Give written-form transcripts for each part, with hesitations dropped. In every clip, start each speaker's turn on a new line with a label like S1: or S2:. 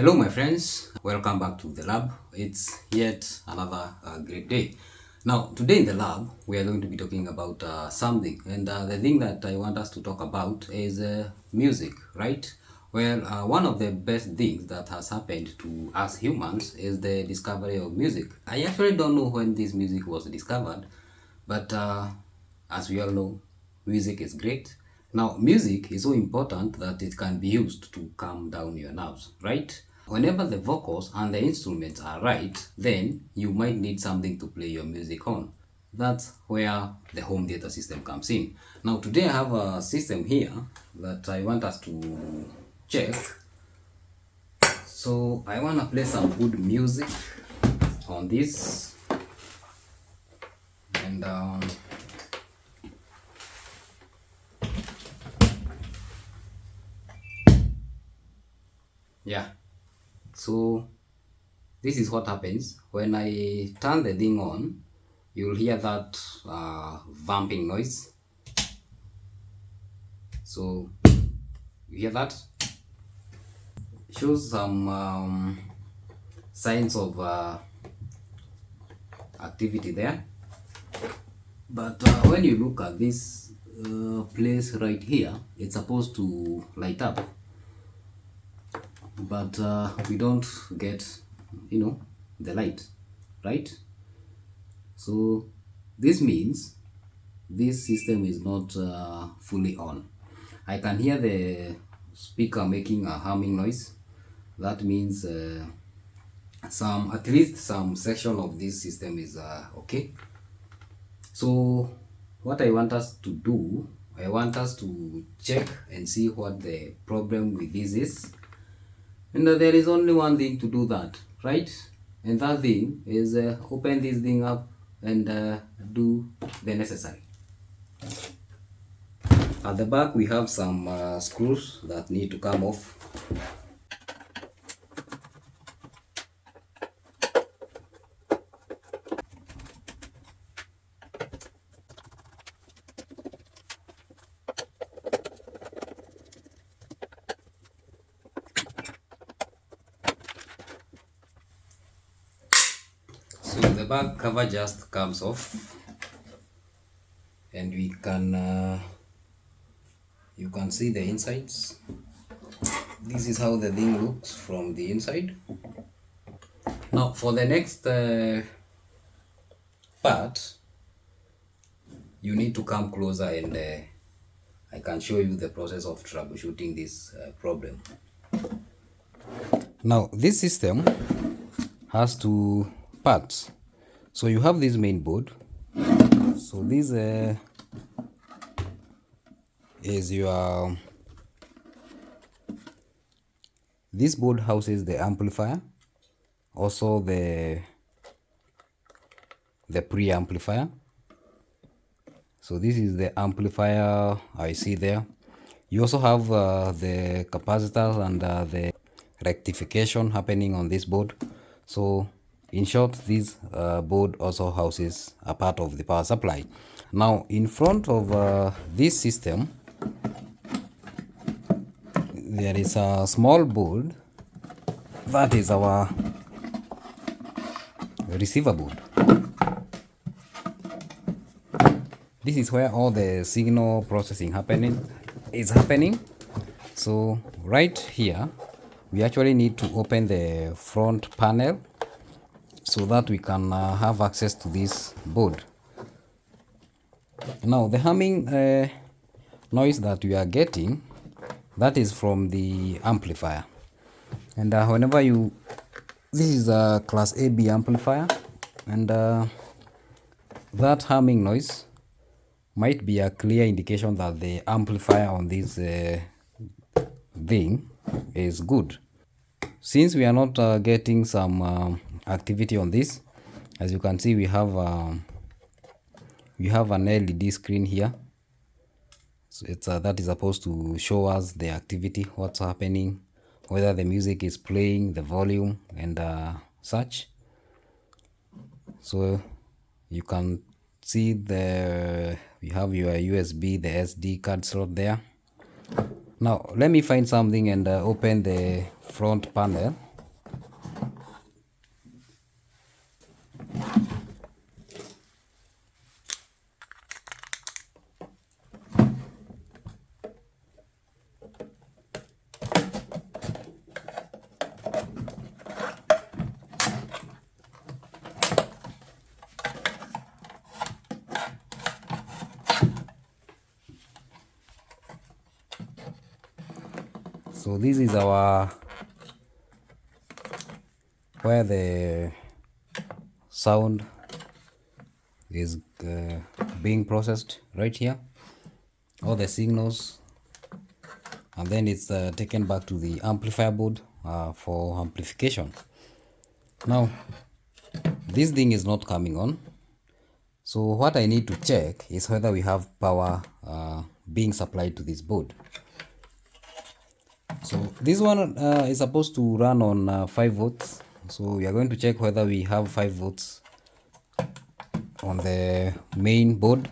S1: Hello my friends, welcome back to the lab. It's yet another great day. Now today in the lab we are going to be talking about something, and the thing that I want us to talk about is music, right? Well, one of the best things that has happened to us humans is the discovery of music. I actually don't know when this music was discovered, but as we all know, music is great. Now, music is so important that it can be used to calm down your nerves, right? Whenever the vocals and the instruments are right, then you might need something to play your music on. That's where the home theater system comes in. Now, today I have a system here that I want us to check. So, I want to play some good music on this. And yeah, so this is what happens when I turn the thing on. You'll hear that vamping noise. So you hear that? Shows some signs of activity there. But when you look at this place right here, it's supposed to light up. But we don't get, the light, right? So this means this system is not fully on. I can hear the speaker making a humming noise. That means at least some section of this system is okay. So what I want us to do, I want us to check and see what the problem with this is. And there is only one thing to do that, right? And that thing is open this thing up and do the necessary. At the back we have some screws that need to come off. So the back cover just comes off, and we can you can see the insides. This is how the thing looks from the inside. Now for the next part, you need to come closer and I can show you the process of troubleshooting this problem. Now this system has two parts. So you have this main board. So this is your, this board houses the amplifier, also the preamplifier. So this is the amplifier I see there. You also have the capacitors and the rectification happening on this board. So in short, this board also houses a part of the power supply. Now in front of this system, there is a small board that is our receiver board. This is where all the signal processing is happening. So right here we actually need to open the front panel so that we can have access to this board. Now the humming noise that we are getting, that is from the amplifier. And whenever this is a class AB amplifier, and that humming noise might be a clear indication that the amplifier on this thing is good. Since we are not getting some activity on this, as you can see, we have an LED screen here. So it's that is supposed to show us the activity, what's happening, whether the music is playing, the volume, and such. So you can see you have your USB, the SD card slot there. Now let me find something and open the front panel So this is our where the sound is being processed right here, all the signals, and then it's taken back to the amplifier board for amplification. Now this thing is not coming on, so what I need to check is whether we have power being supplied to this board. So this one is supposed to run on 5 volts, so we are going to check whether we have 5 volts on the main board.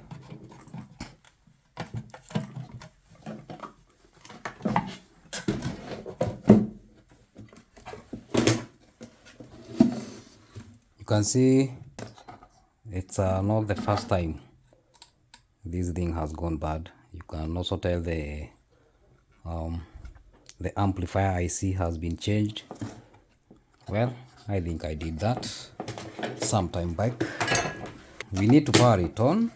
S1: You can see it's not the first time this thing has gone bad. You can also tell the amplifier IC has been changed. Well, I think I did that some time back. We need to power it on.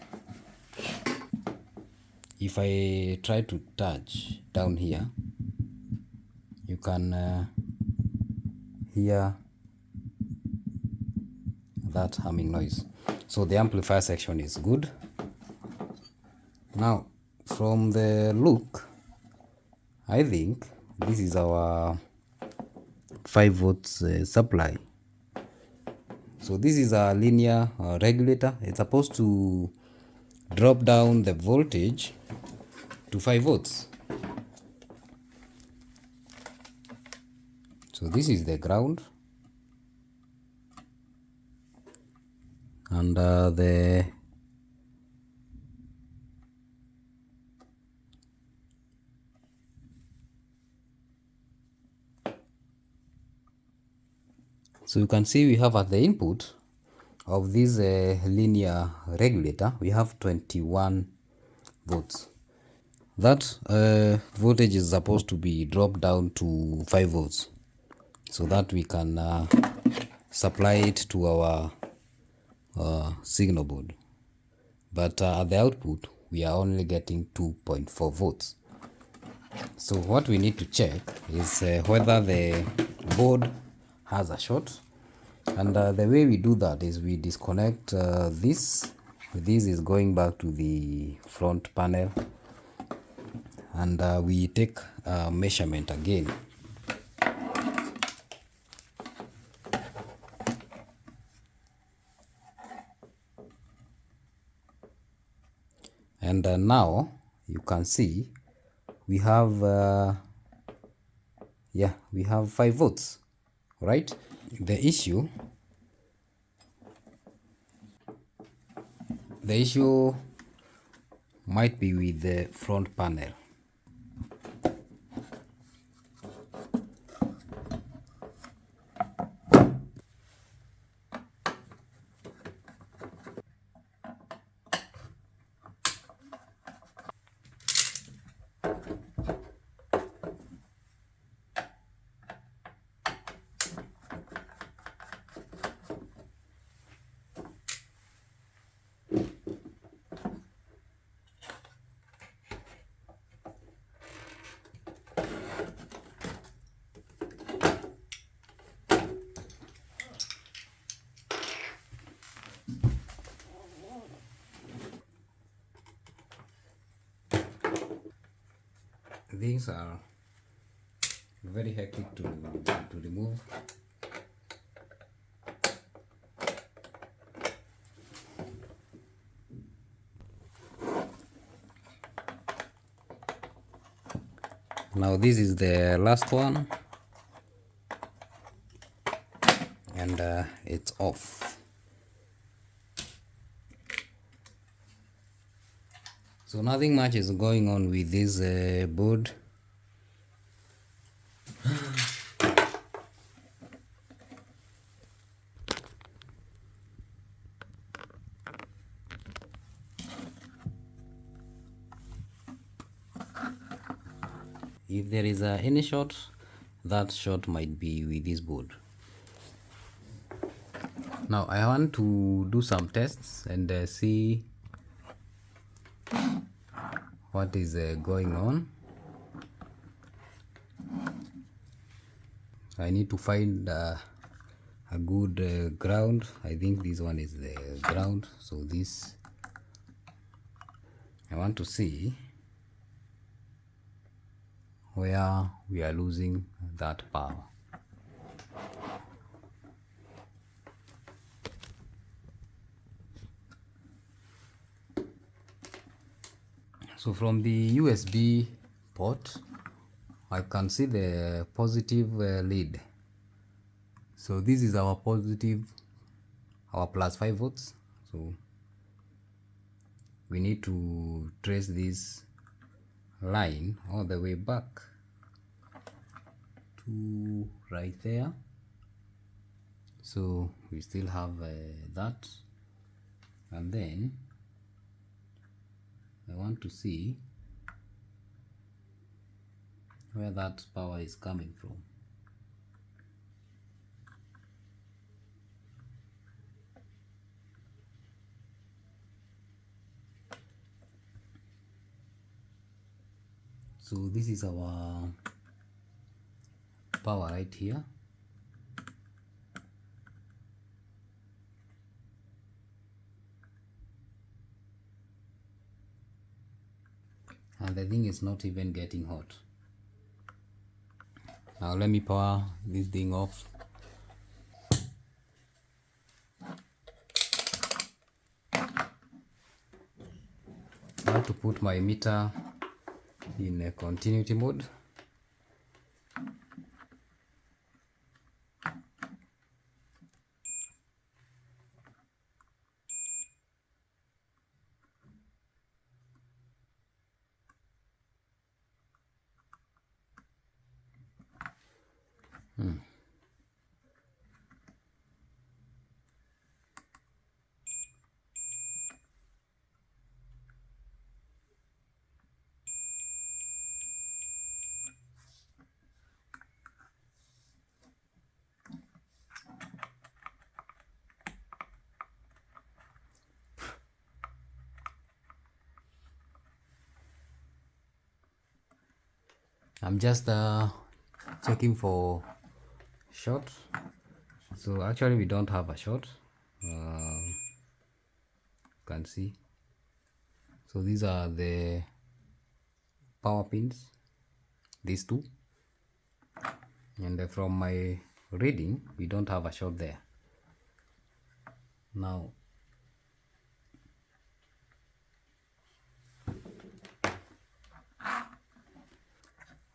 S1: If I try to touch down here, you can hear that humming noise. So the amplifier section is good. Now from the look, I think this is our 5 volts supply. So this is a linear regulator. It's supposed to drop down the voltage to 5 volts. So this is the ground, and so you can see we have at the input of this linear regulator, we have 21 volts. That voltage is supposed to be dropped down to 5 volts so that we can supply it to our signal board. But at the output, we are only getting 2.4 volts. So what we need to check is whether the board has a short, and the way we do that is we disconnect this is going back to the front panel, and we take a measurement again. And now you can see we have we have 5 volts, right? The issue might be with the front panel. These are very hectic to remove. Now this is the last one, and it's off. So nothing much is going on with this board. If there is any short, that short might be with this board. Now I want to do some tests and see what is going on. I need to find a good ground. I think this one is the ground, so this I want to see where we are losing that power. So from the USB port, I can see the positive lead. So this is our positive, our plus 5 volts. So we need to trace this line all the way back to right there. So we still have that, and then I want to see where that power is coming from. So this is our power right here. And the thing is not even getting hot. Now let me power this thing off. I want to put my meter in a continuity mode. I'm just checking for short. So actually we don't have a short. You can see. So these are the power pins, these two. And from my reading, we don't have a short there. Now,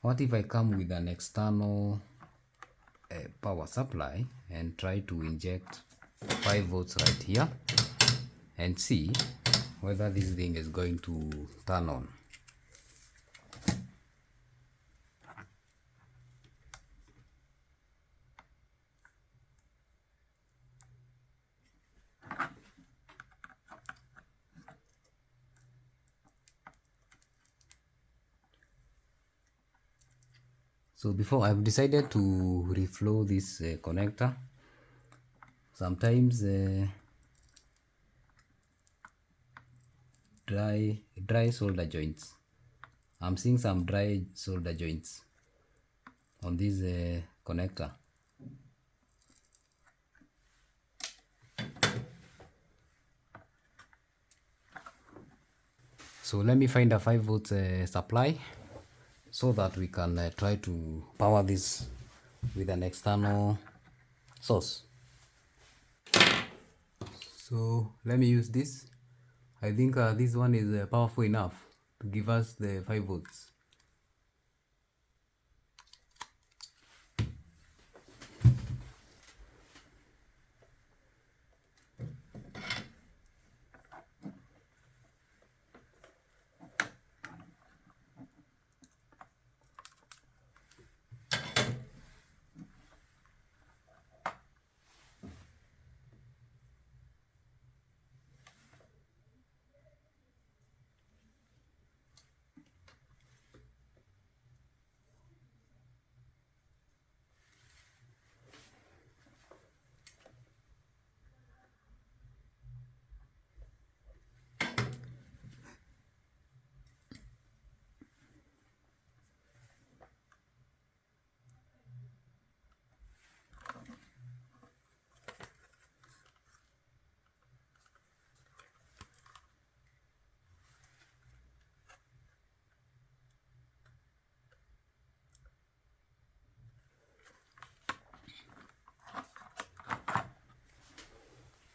S1: what if I come with an external power supply and try to inject 5 volts right here and see whether this thing is going to turn on. So before, I've decided to reflow this connector. Sometimes dry solder joints. I'm seeing some dry solder joints on this connector. So let me find a 5 volts supply so that we can try to power this with an external source. So let me use this. I think this one is powerful enough to give us the 5 volts.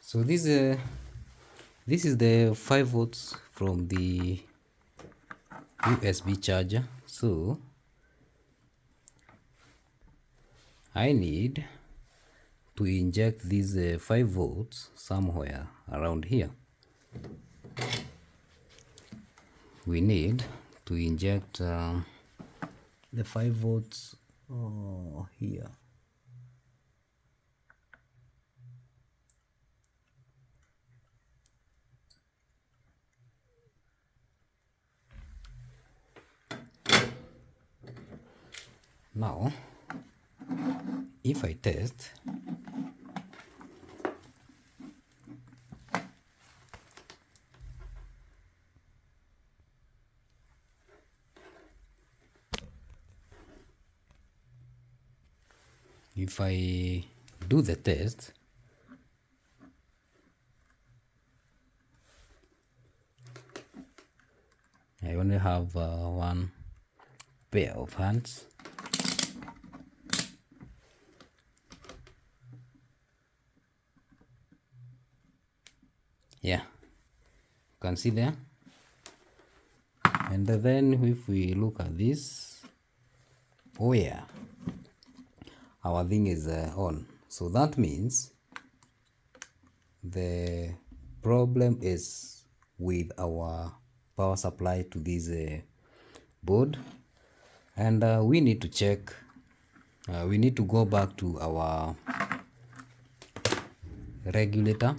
S1: So this is the 5 volts from the USB charger. So I need to inject these 5 volts somewhere around here. We need to inject the 5 volts here. Now if I test, if I do the test, I only have one pair of hands. Yeah, you can see there. And then if we look at this, oh yeah, our thing is on. So that means the problem is with our power supply to this board, and we need to check, we need to go back to our regulator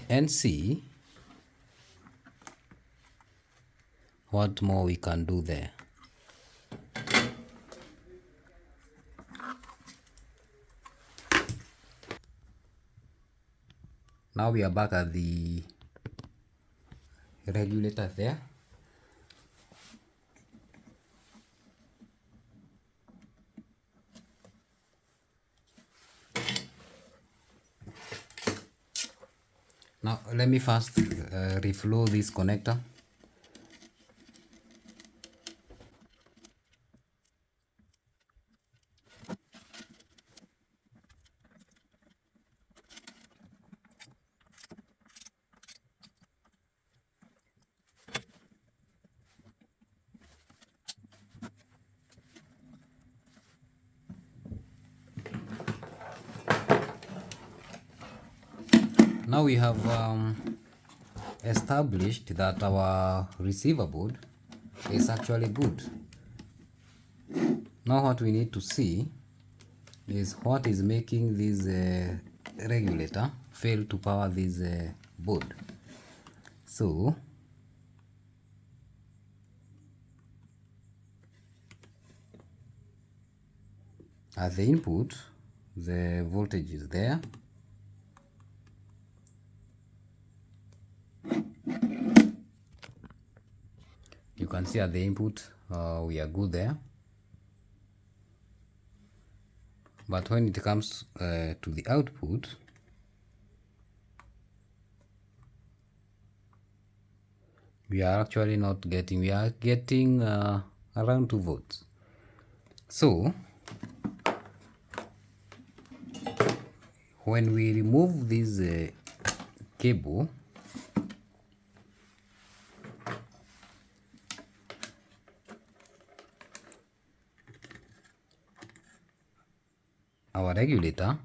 S1: and see what more we can do there. Now we are back at the regulator there. Now let me first reflow this connector. Now we have established that our receiver board is actually good. Now what we need to see is what is making this regulator fail to power this board. So at the input, the voltage is there. You can see at the input we are good there, but when it comes to the output, we are actually not getting, we are getting around 2 volts. So when we remove this cable, our regulator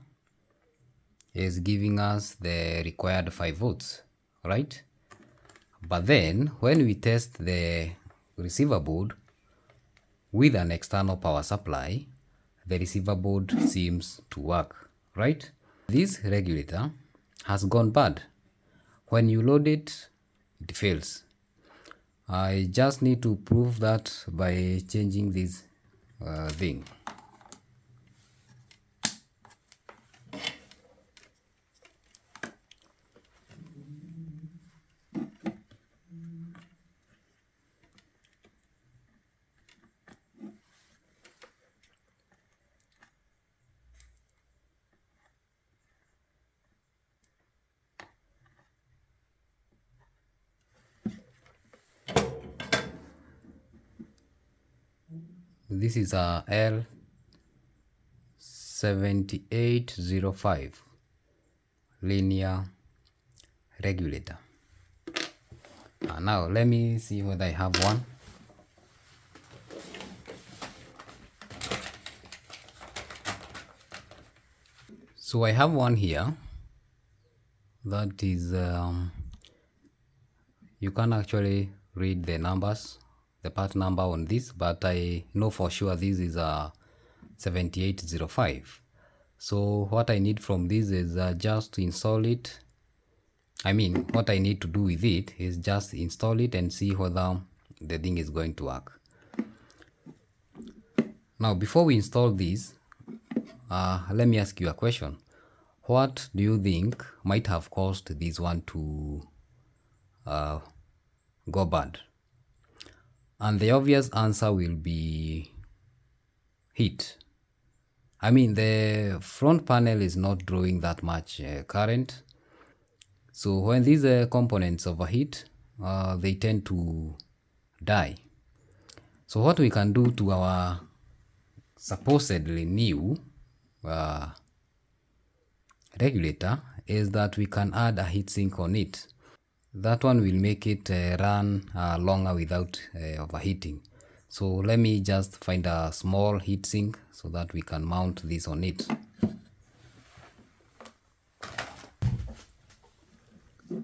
S1: is giving us the required 5 volts, right? But then when we test the receiver board with an external power supply, the receiver board seems to work, right? This regulator has gone bad. When you load it, it fails. I just need to prove that by changing this thing. This is a L7805. linear regulator. Now let me see whether I have one. So I have one here that is you can actually read the numbers, the part number on this, but I know for sure this is a 7805. So what I need from this is just to install it. I mean, what I need to do with it is just install it and see whether the thing is going to work. Now, before we install this, let me ask you a question. What do you think might have caused this one to go bad? And the obvious answer will be heat. I mean, the front panel is not drawing that much current. So when these components overheat, they tend to die. So what we can do to our supposedly new regulator is that we can add a heatsink on it. That one will make it run longer without overheating. So let me just find a small heatsink so that we can mount this on it.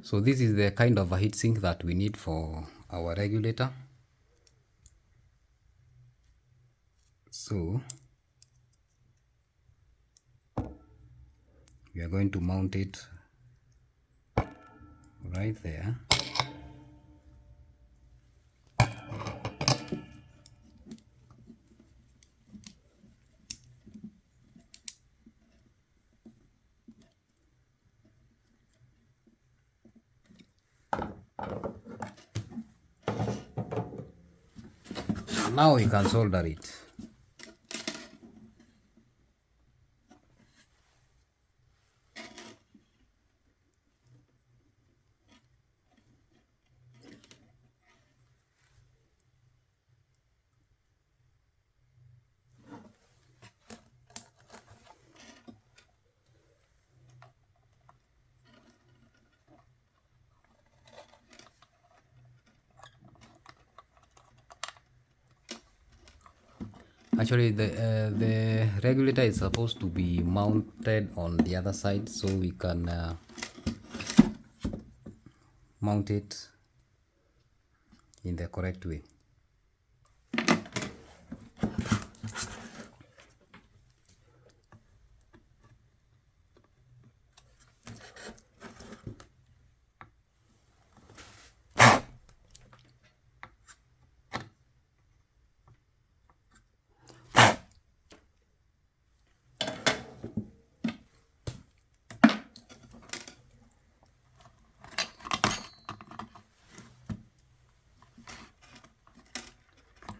S1: So this is the kind of a heatsink that we need for our regulator. So we are going to mount it right there. Now we can solder it. Actually, the regulator is supposed to be mounted on the other side, so we can mount it in the correct way.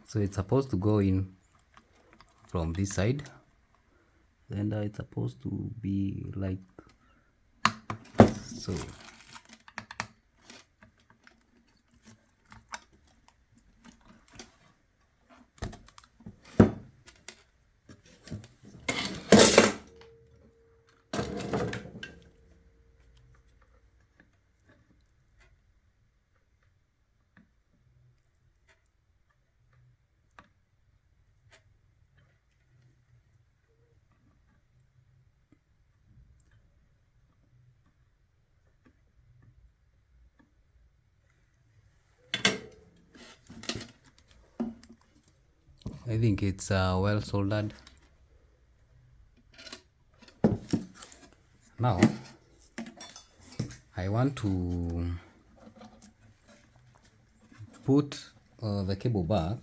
S1: So it's supposed to go in from this side, and it's supposed to be like so. I think it's well soldered. Now I want to put the cable back,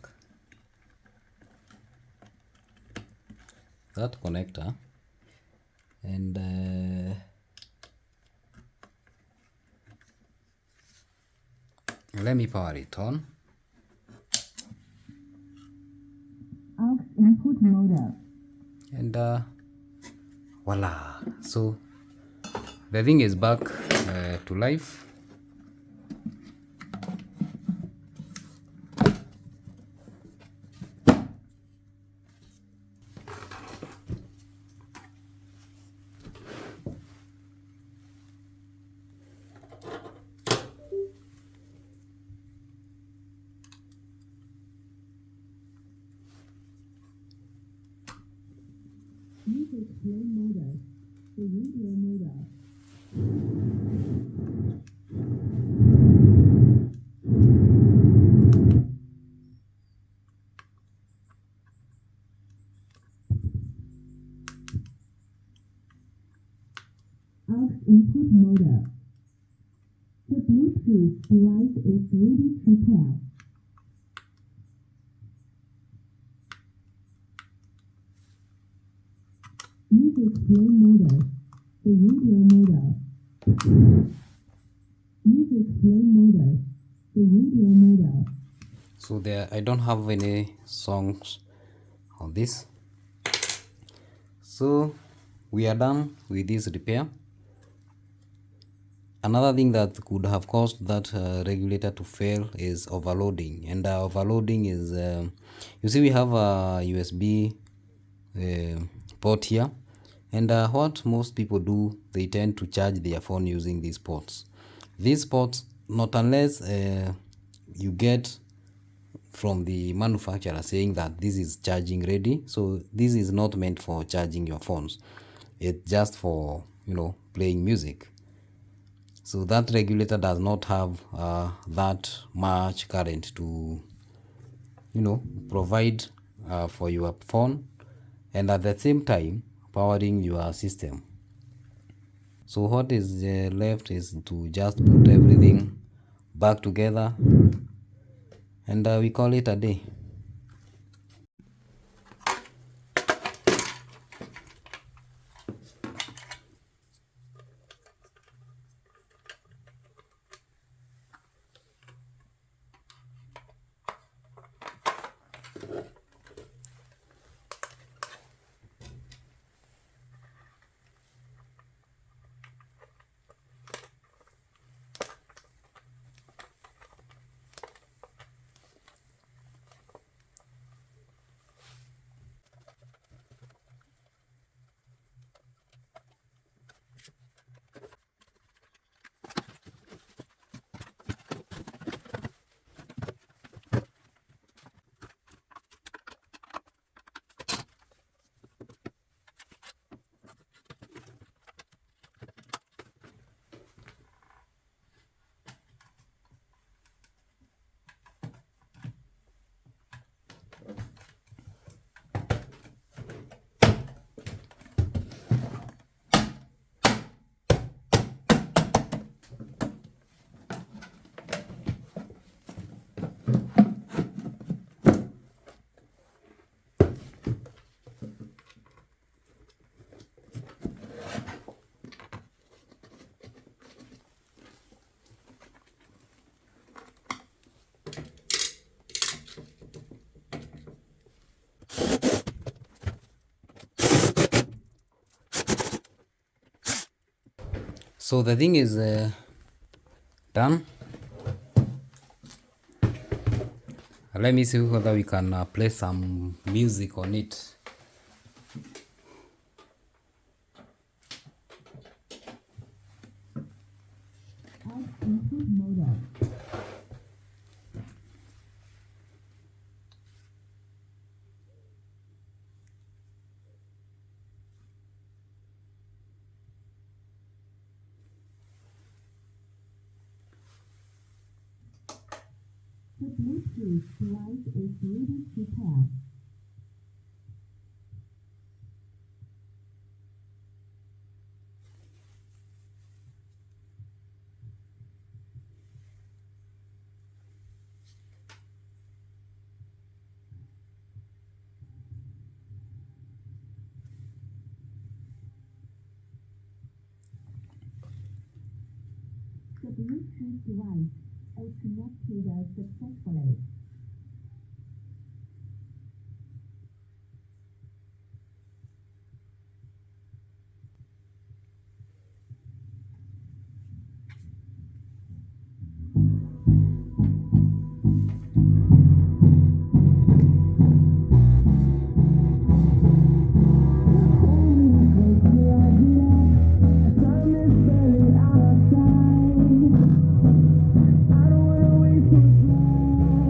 S1: that connector, and let me power it on.
S2: Aux input mode.
S1: And voila, so the thing is back to life.
S2: explain modus. The radio modus. Aux input modus. The Bluetooth device is ready to pair. Use explain modus. The radio modus. Use explain modus. The radio modus.
S1: So there, I don't have any songs on this. So we are done with this repair. Another thing that could have caused that regulator to fail is overloading, and overloading is you see we have a USB port here, and what most people do, they tend to charge their phone using these ports. These ports, not unless you get from the manufacturer saying that this is charging ready, so this is not meant for charging your phones, it's just for, you know, playing music. So that regulator does not have that much current to, you know, provide for your phone and at the same time powering your system. So what is left is to just put everything back together, and we call it a day. So the thing is done. Let me see whether we can play some music on it.
S2: Input modus. The Bluetooth device is ready to pair. The Bluetooth device is connected successfully. I don't wanna waste your time.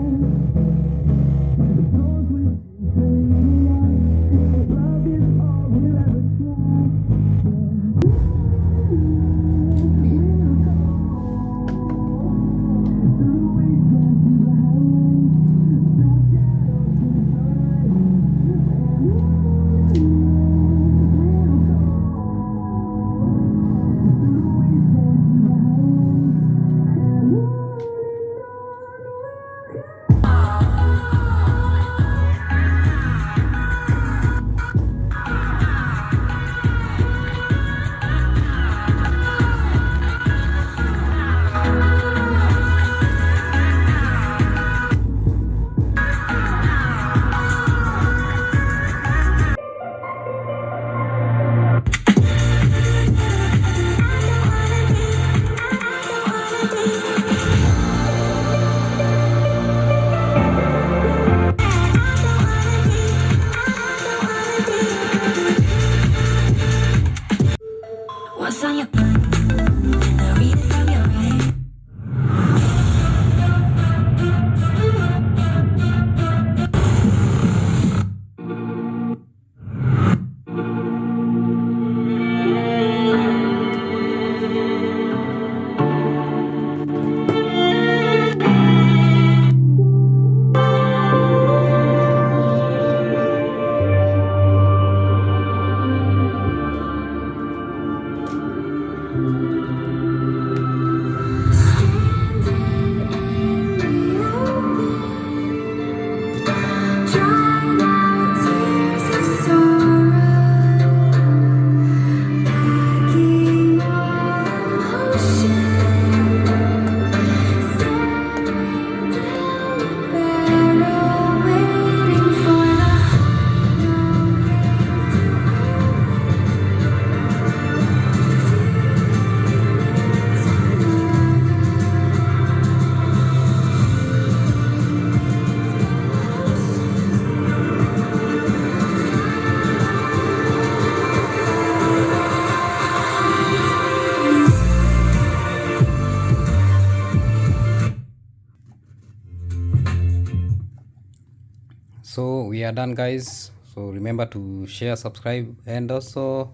S1: So we are done, guys. So remember to share, subscribe, and also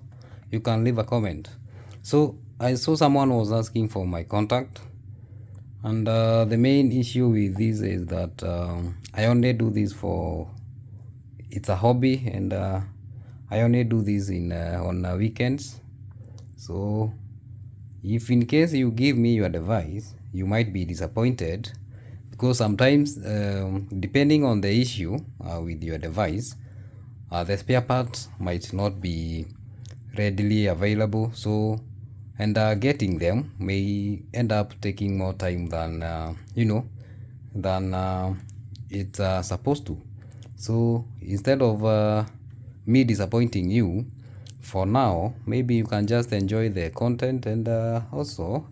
S1: you can leave a comment. So I saw someone was asking for my contact, and the main issue with this is that I only do this for, it's a hobby, and I only do this in on weekends. So if in case you give me your device, you might be disappointed, because sometimes depending on the issue with your device, the spare parts might not be readily available. So, and getting them may end up taking more time than it's supposed to. So instead of me disappointing you, for now maybe you can just enjoy the content, and also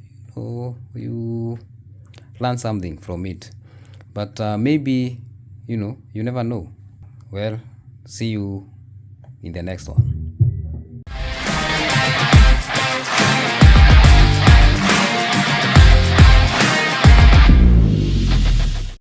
S1: you learn something from it. But maybe you never know. Well, see you in the next one.